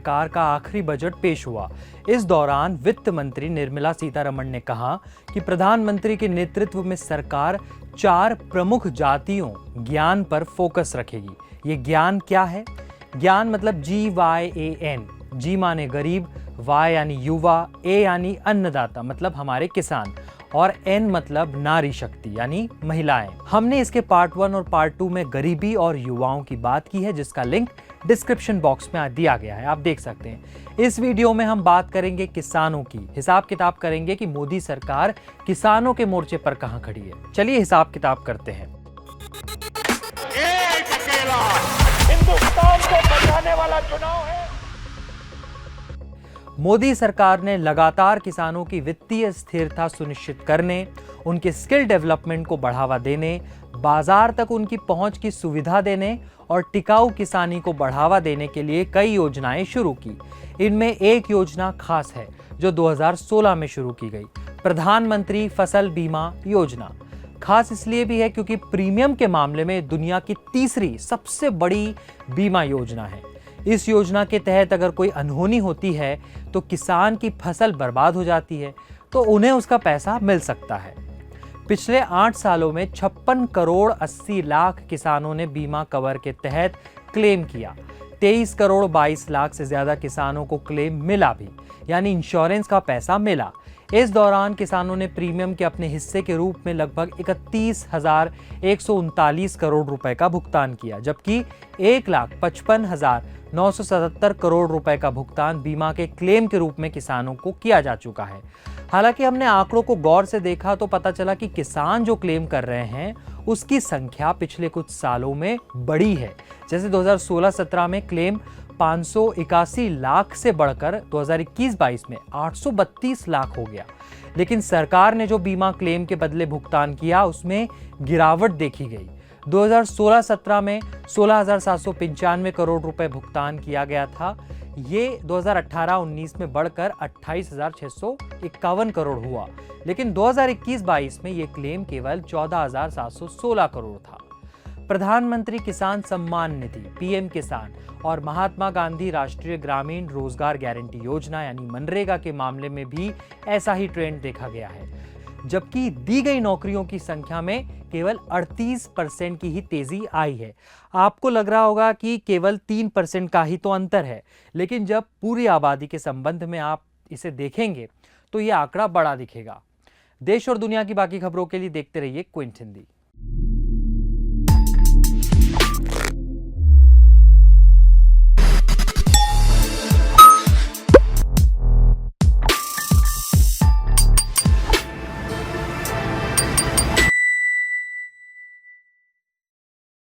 सरकार का आखिरी बजट पेश हुआ। इस दौरान वित्त मंत्री निर्मला सीतारमण ने कहा कि प्रधानमंत्री के नेतृत्व में सरकार 4 प्रमुख जातियों ज्ञान पर फोकस रखेगी। ये ज्ञान क्या है? ज्ञान मतलब GYAN। जी माने गरीब, Y यानी युवा, A यानी अन्नदाता मतलब हमारे किसान, और N मतलब नारी शक्ति यानी महिलाएं। हमने इसके पार्ट 1 और पार्ट 2 में गरीबी और युवाओं की बात की है, जिसका लिंक डिस्क्रिप्शन बॉक्स में दिया गया है, आप देख सकते हैं। इस वीडियो में हम बात करेंगे किसानों की, हिसाब किताब करेंगे कि मोदी सरकार किसानों के मोर्चे पर कहां खड़ी है। चलिए हिसाब किताब करते हैं। एक अकेला हिंदुस्तान को बचाने वाला चुनाव है। मोदी सरकार ने लगातार किसानों की वित्तीय स्थिरता सुनिश्चित करने, उनके स्किल डेवलपमेंट को बढ़ावा देने, बाजार तक उनकी पहुंच की सुविधा देने और टिकाऊ किसानी को बढ़ावा देने के लिए कई योजनाएं शुरू की। इनमें एक योजना खास है जो 2016 में शुरू की गई, प्रधानमंत्री फसल बीमा योजना। खास इसलिए भी है क्योंकि प्रीमियम के मामले में दुनिया की तीसरी सबसे बड़ी बीमा योजना है। इस योजना के तहत अगर कोई अनहोनी होती है तो किसान की फसल बर्बाद हो जाती है तो उन्हें उसका पैसा मिल सकता है। पिछले 8 सालों में 56 करोड़ 80 लाख किसानों ने बीमा कवर के तहत क्लेम किया। 23 करोड़ 22 लाख से ज्यादा किसानों को क्लेम मिला भी, यानी इंश्योरेंस का पैसा मिला। इस दौरान किसानों ने प्रीमियम के अपने हिस्से के रूप में लगभग 31,139 करोड़ रुपए का भुगतान किया, जबकि 1,55,977 करोड़ रुपए का भुगतान बीमा के क्लेम के रूप में किसानों को किया जा चुका है। हालांकि हमने आंकड़ों को गौर से देखा तो पता चला कि किसान जो क्लेम कर रहे हैं उसकी संख्या पिछले कुछ सालों में बढ़ी है। जैसे 2016-17 में क्लेम 581 लाख से बढ़कर 2021-22 में 832 लाख हो गया। लेकिन सरकार ने जो बीमा क्लेम के बदले भुगतान किया उसमें गिरावट देखी गई। 2016-17 में 16,795 करोड़ रुपए भुगतान किया गया था। ये 2018-19 में बढ़कर 28,651 करोड़ हुआ। लेकिन 2021-22 में ये क्लेम केवल 14,716 करोड़ था। प्रधानमंत्री किसान सम्मान निधि PM किसान और महात्मा गांधी राष्ट्रीय ग्रामीण रोजगार गारंटी योजना यानी मनरेगा के मामले में भी ऐसा ही ट्रेंड देखा गया है, जबकि दी गई नौकरियों की संख्या में केवल 38% की ही तेजी आई है। आपको लग रहा होगा कि केवल 3% का ही तो अंतर है, लेकिन जब पूरी आबादी के संबंध में आप इसे देखेंगे तो यह आंकड़ा बड़ा दिखेगा। देश और दुनिया की बाकी खबरों के लिए देखते रहिए क्विंट हिंदी।